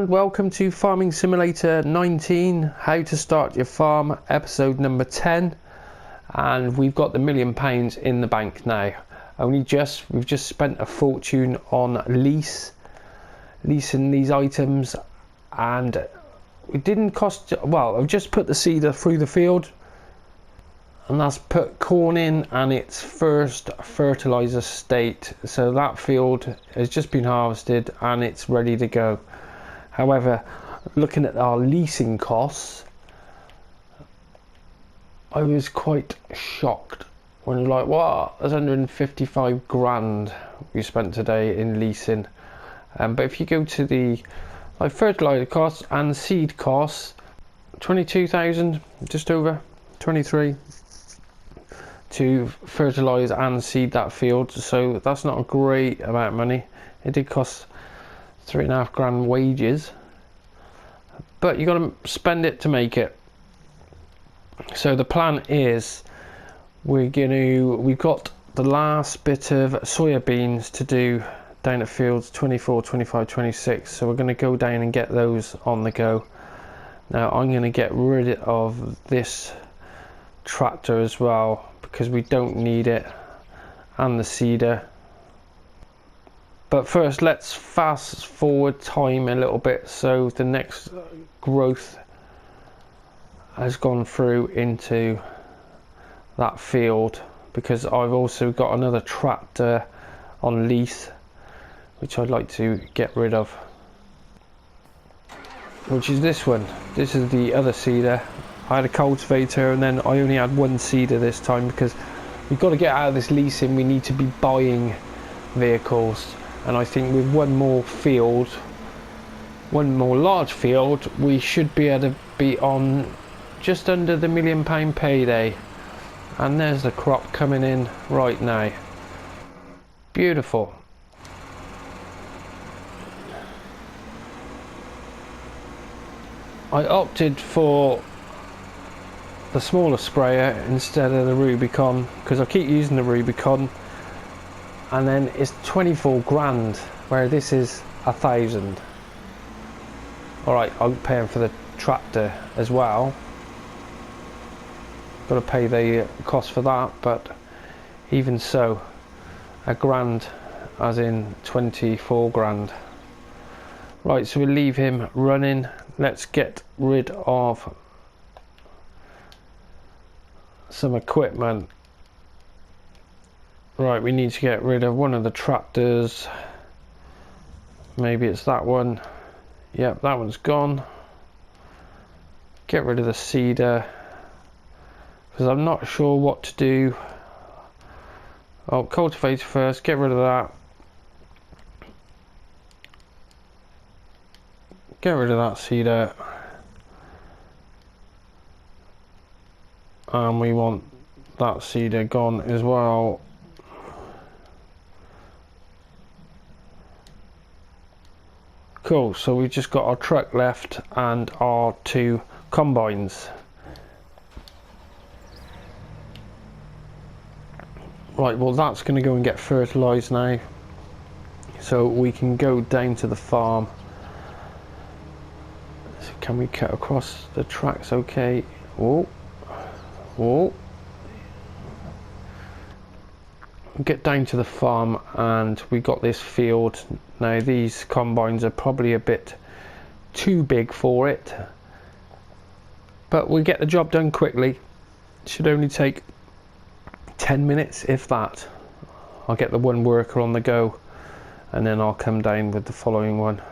and welcome to Farming Simulator 19, how to start your farm, episode number 10. And we've got the £1 million in the bank now. We've just spent a fortune on leasing these items, and it didn't cost, well, I've just put the seeder through the field, and that's put corn in and its first fertilizer state. So that field has just been harvested and it's ready to go. However, looking at our leasing costs, I was quite shocked when you're like, wow, there's 155 grand we spent today in leasing. But if you go to the fertilizer costs and seed costs, 22,000, just over 23, to fertilize and seed that field. So that's not a great amount of money. It did cost 3.5 grand wages, but you got to spend it to make it. So the plan is we've got the last bit of soybeans to do down at fields 24, 25, 26. So we're going to go down and get those on the go. Now I'm going to get rid of this tractor as well, because we don't need it, and the seeder. But first, let's fast forward time a little bit. So the next growth has gone through into that field, because I've also got another tractor on lease which I'd like to get rid of, which is this one. This is the other seeder. I had a cultivator and then I only had one seeder this time, because we've got to get out of this leasing. We need to be buying vehicles, and I think with one more large field, we should be able to be on just under the £1 million payday. And there's the crop coming in right now. Beautiful. I opted for the smaller sprayer instead of the Rubicon, because I keep using the Rubicon, and then it's 24 grand where this is 1,000. Alright, I'm paying for the tractor as well, got to pay the cost for that, but even so, £1 grand as in 24 grand. Right, so we'll leave him running. Let's get rid of some equipment. Right, we need to get rid of one of the tractors. Maybe it's that one. Yep, that one's gone. Get rid of the seeder, because I'm not sure what to do. Oh, cultivate first, get rid of that. Get rid of that seeder. And we want that seeder gone as well. Cool, so we've just got our truck left and our 2 combines. Right, well that's going to go and get fertilised now, so we can go down to the farm. So can we cut across the tracks? Okay. Whoa. Whoa. Get down to the farm, and we got this field. Now these combines are probably a bit too big for it, but we get the job done quickly. It should only take 10 minutes, if that. I'll get the one worker on the go, and then I'll come down with the following one.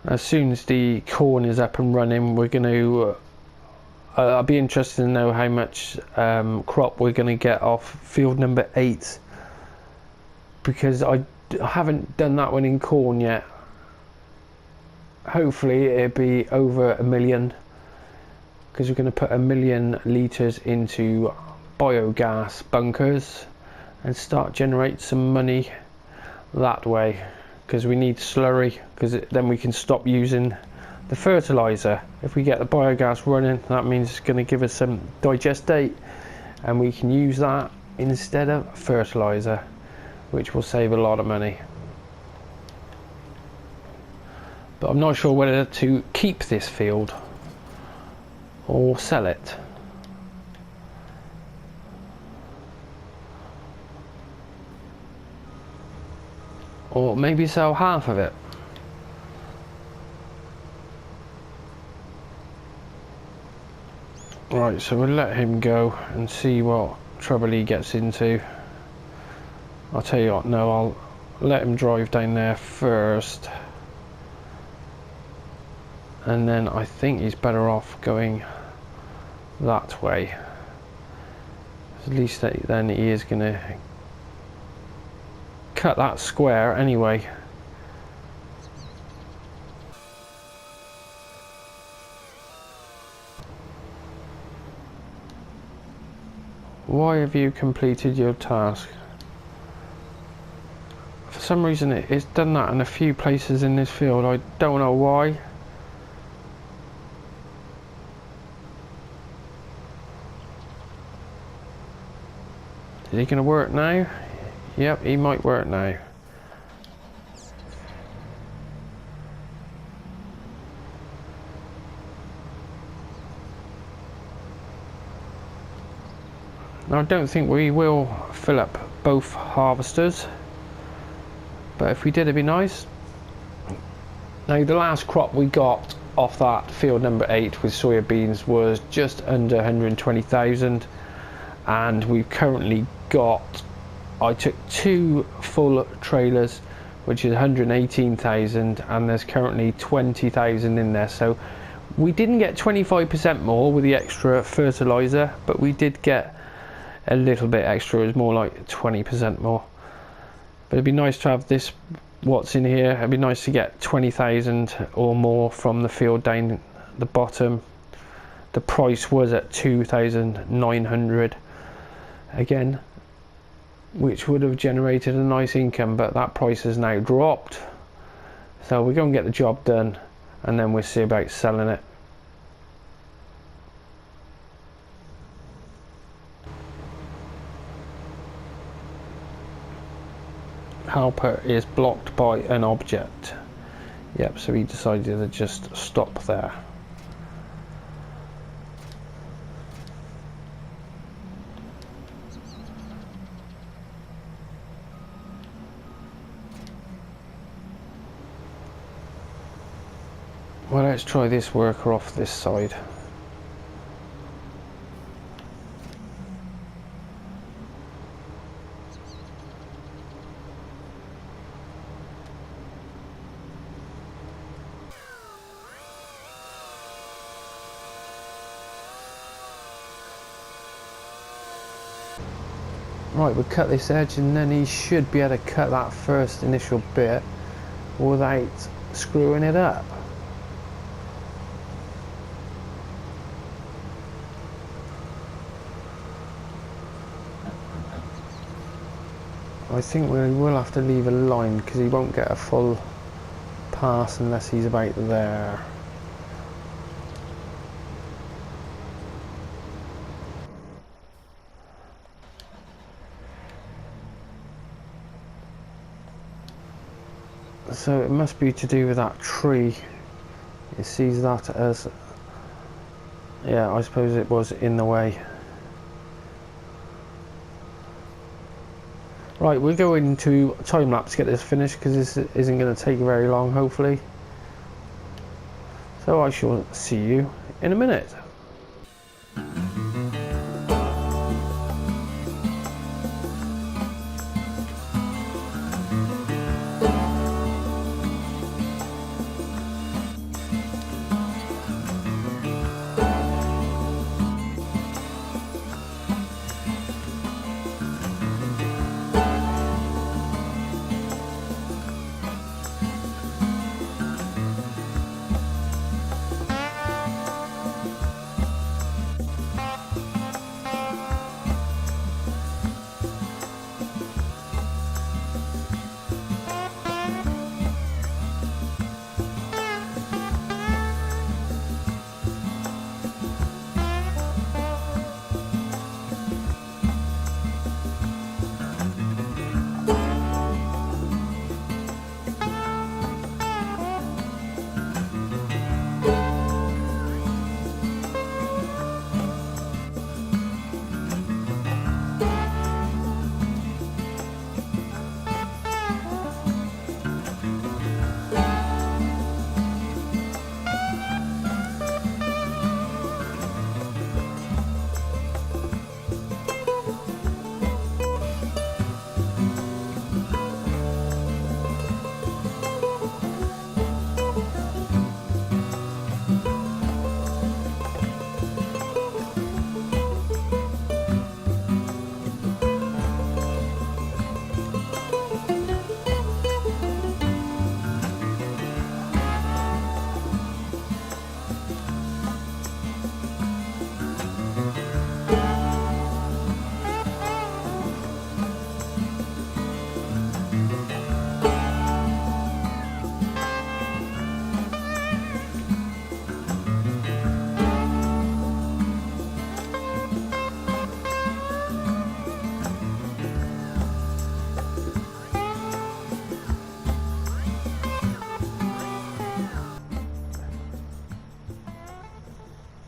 As soon as the corn is up and running, we're going to I'll be interested to know how much crop we're going to get off field number 8, because I haven't done that one in corn yet. Hopefully it'll be over 1 million, because we're going to put 1 million litres into biogas bunkers and start generate some money that way, because we need slurry, because then we can stop using the fertilizer. If we get the biogas running, that means it's going to give us some digestate, and we can use that instead of fertilizer, which will save a lot of money. But I'm not sure whether to keep this field or sell it. Or maybe sell half of it. Right, so we'll let him go and see what trouble he gets into. I'll tell you what, no, I'll let him drive down there first. And then I think he's better off going that way. At least then he is going to cut that square anyway. Why have you completed your task? For some reason it's done that in a few places in this field. I don't know why. Is he going to work now? Yep, he might work now. Now I don't think we will fill up both harvesters, but if we did, it'd be nice. Now the last crop we got off that field number 8 with soybeans was just under 120,000, and we've currently got, I took 2 full trailers, which is 118,000, and there's currently 20,000 in there. So we didn't get 25% more with the extra fertilizer, but we did get a little bit extra. It was more like 20% more. But it'd be nice to have this, what's in here. It'd be nice to get 20,000 or more from the field down the bottom. The price was at 2,900 again, which would have generated a nice income, but that price has now dropped. So we're going to get the job done, and then we'll see about selling it. Helper is blocked by an object. Yep, so he decided to just stop there. Well, let's try this worker off this side. Right, we'll cut this edge, and then he should be able to cut that first initial bit without screwing it up. I think we will have to leave a line because he won't get a full pass unless he's about there. So it must be to do with that tree. It sees that as, yeah, I suppose it was in the way. Right, we'll go into time lapse to get this finished because this isn't going to take very long, hopefully. So I shall see you in a minute.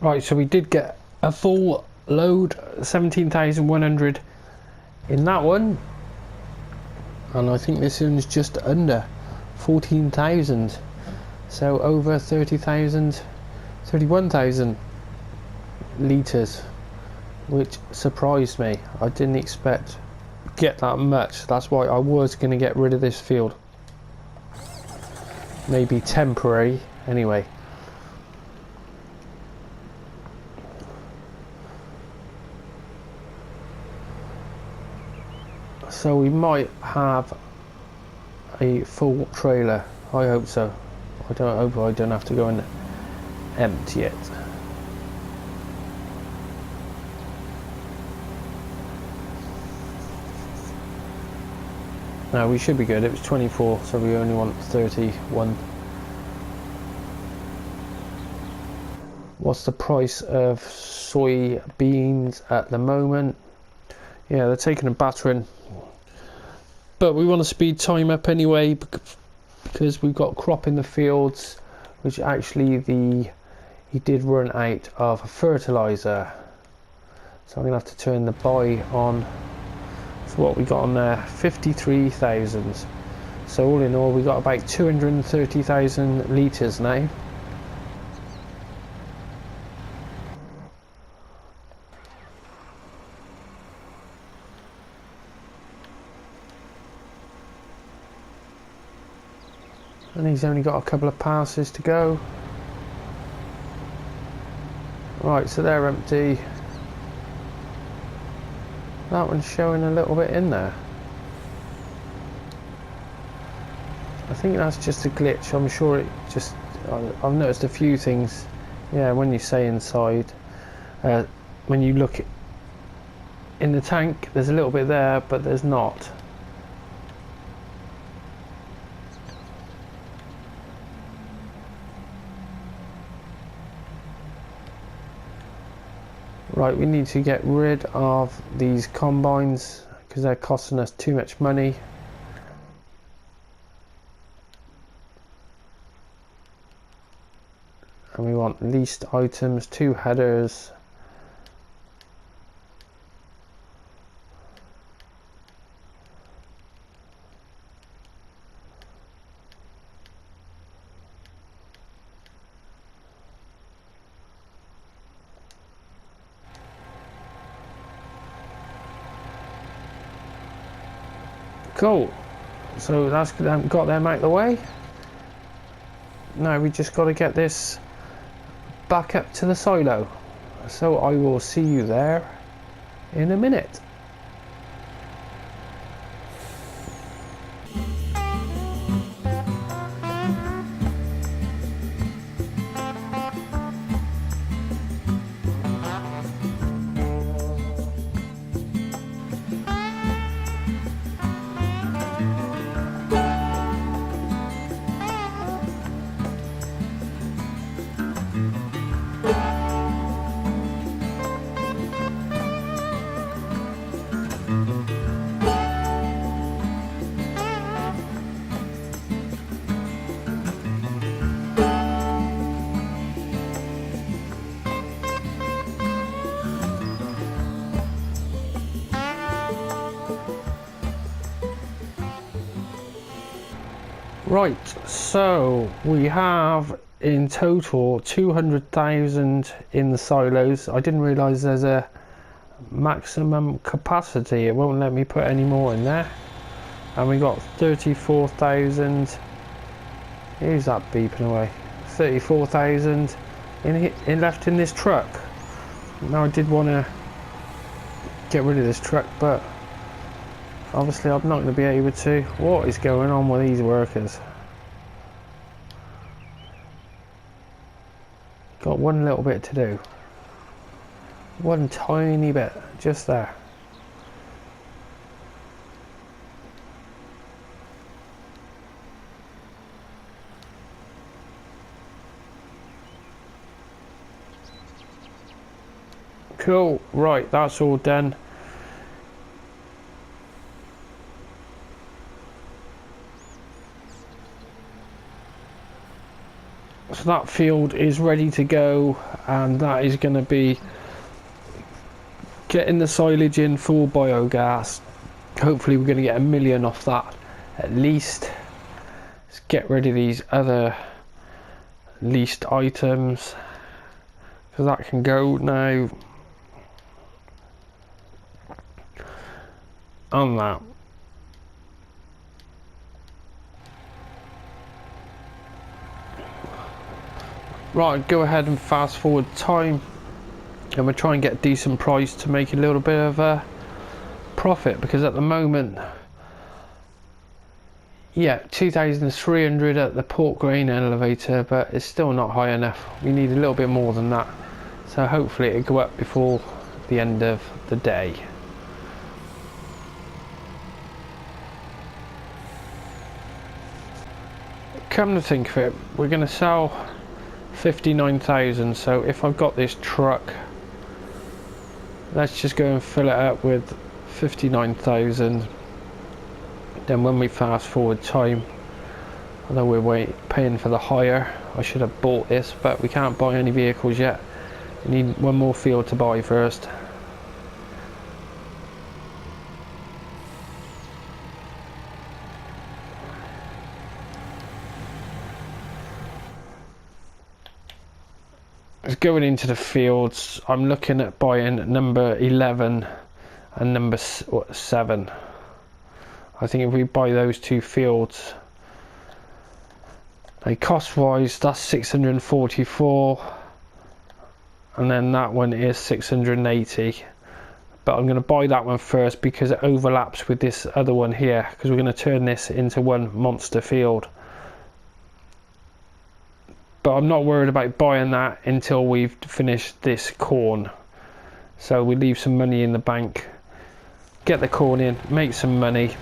Right, so we did get a full load, 17,100 in that one, and I think this one's just under 14,000, so over 30,000, 31,000 litres, which surprised me. I didn't expect to get that much. That's why I was going to get rid of this field, maybe temporary anyway. So we might have a full trailer. I hope so. I hope I don't have to go and empty it. No, we should be good. It was 24, so we only want 31. What's the price of soybeans at the moment? Yeah, they're taking a battering, but we want to speed time up anyway because we've got crop in the fields, which actually he did run out of fertilizer, so I'm gonna have to turn the buy on. So what we got on there, 53,000. So all in all, we got about 230,000 litres now. And he's only got a couple of passes to go. Right, so they're empty. That one's showing a little bit in there. I think that's just a glitch. I'm sure it just... I've noticed a few things. Yeah, when you say inside, when you look in the tank, there's a little bit there, but there's not. Right, we need to get rid of these combines because they're costing us too much money. And we want leased items, 2 headers. Cool, so that's got them out of the way. Now we just got to get this back up to the silo, so I will see you there in a minute. Right, so we have in total 200,000 in the silos. I didn't realise there's a maximum capacity. It won't let me put any more in there. And we got 34,000. Who's that beeping away? 34,000 in left in this truck. Now I did want to get rid of this truck, but obviously I'm not going to be able to. What is going on with these workers? Got one little bit to do. One tiny bit, just there. Cool, right, that's all done. So that field is ready to go, and that is going to be getting the silage in for biogas. Hopefully we're going to get 1 million off that at least. Let's get rid of these other leased items, because that can go now. On that. Right, go ahead and fast forward time, and we'll try and get a decent price to make a little bit of a profit, because at the moment, yeah, 2,300 at the pork grain elevator, but it's still not high enough. We need a little bit more than that, so hopefully it'll go up before the end of the day. Come to think of it, we're going to sell 59,000, so if I've got this truck, let's just go and fill it up with 59,000. Then when we fast forward time, although we're paying for the hire, I should have bought this, but we can't buy any vehicles yet. We need one more field to buy first. Going into the fields, I'm looking at buying number 11 and number 7. I think if we buy those two fields, they cost wise, that's 644, and then that one is 680. But I'm going to buy that one first because it overlaps with this other one here, because we're going to turn this into one monster field. But I'm not worried about buying that until we've finished this corn. So we leave some money in the bank, get the corn in, make some money.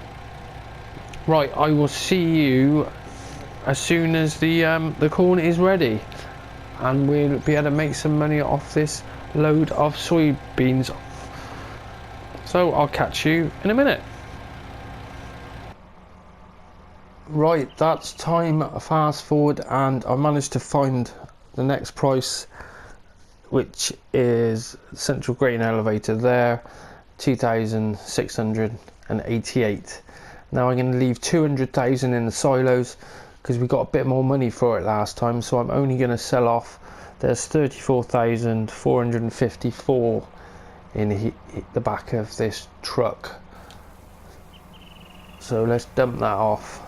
Right, I will see you as soon as the corn is ready, and we'll be able to make some money off this load of soybeans. So I'll catch you in a minute. Right, that's time fast forward, and I managed to find the next price, which is Central Grain Elevator there, 2,688. Now I'm going to leave 200,000 in the silos because we got a bit more money for it last time, so I'm only going to sell off. There's 34,454 in the back of this truck, so let's dump that off.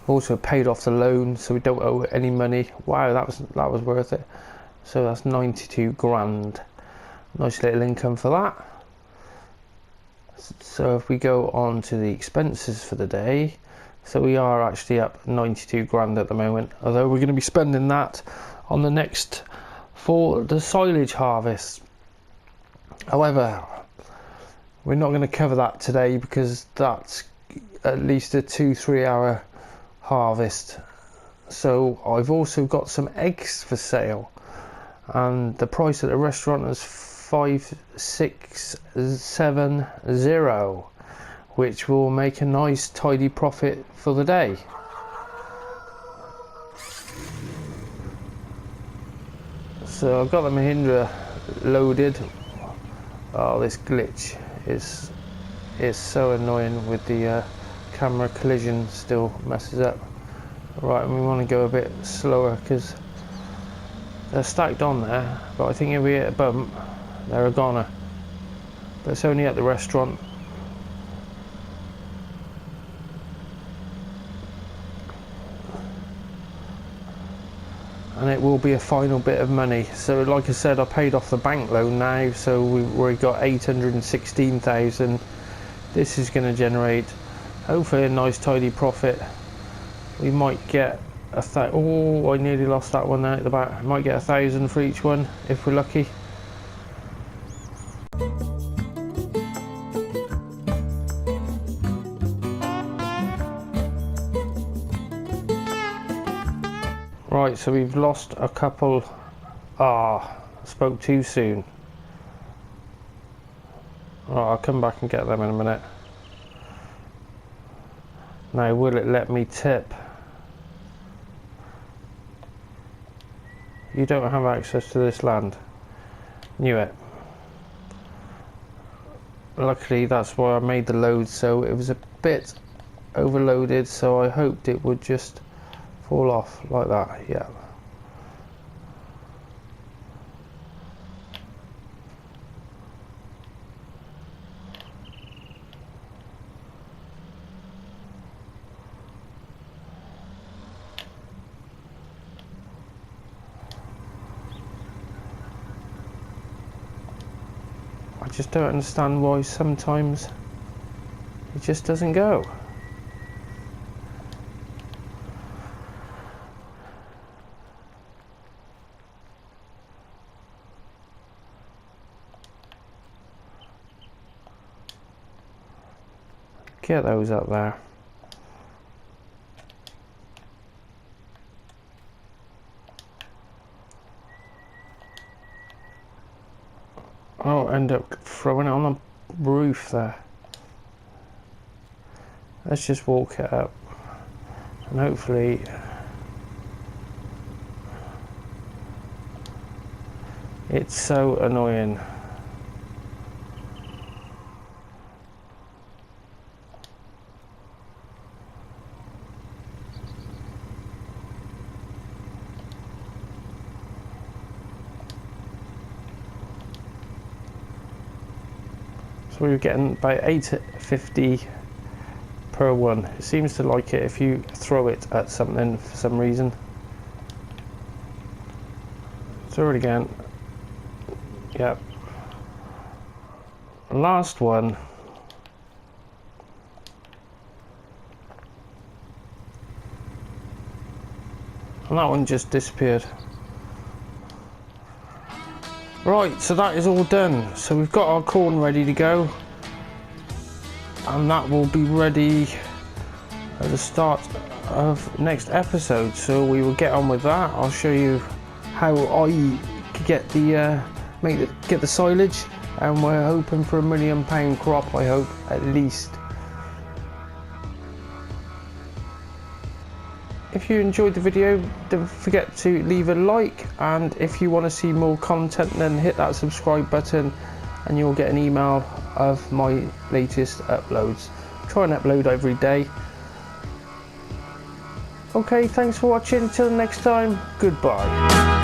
Also paid off the loan, so we don't owe any money. Wow, that was worth it. So that's 92 grand. Nice little income for that. So if we go on to the expenses for the day, so we are actually up 92 grand at the moment, although we're going to be spending that on the next for the silage harvest. However, we're not going to cover that today because that's at least a 2-3 hour harvest. So I've also got some eggs for sale, and the price at the restaurant is 5,670, which will make a nice tidy profit for the day. So I've got the Mahindra loaded. Oh, this glitch is so annoying with the camera collision, still messes up. Right, and we want to go a bit slower because they're stacked on there, but I think if we hit a bump, they're a goner. But it's only at the restaurant. And it will be a final bit of money. So like I said, I paid off the bank loan now, so we've got 816,000. This is going to generate hopefully a nice tidy profit. We might get oh, I nearly lost that one there at the back. I might get 1,000 for each one if we're lucky. Right, so we've lost a couple. spoke too soon. Right, I'll come back and get them in a minute. Now, will it let me tip? You don't have access to this land. Knew it. Luckily, that's why I made the load, so it was a bit overloaded, so I hoped it would just fall off like that. Yeah. I just don't understand why sometimes it just doesn't go. Get those up there. I'll end up throwing it on the roof there. Let's just walk it up and hopefully it's so annoying. So we're getting about 850 per one. It seems to like it if you throw it at something for some reason. Throw it again. Yep. Last one. And that one just disappeared. Right, so that is all done. So we've got our corn ready to go. And that will be ready at the start of next episode. So we will get on with that. I'll show you how I get the get the silage, and we're hoping for £1 million crop, I hope, at least. If you enjoyed the video, don't forget to leave a like, and if you want to see more content, then hit that subscribe button and you'll get an email of my latest uploads. Try and upload every day. Okay, thanks for watching. Till next time, goodbye.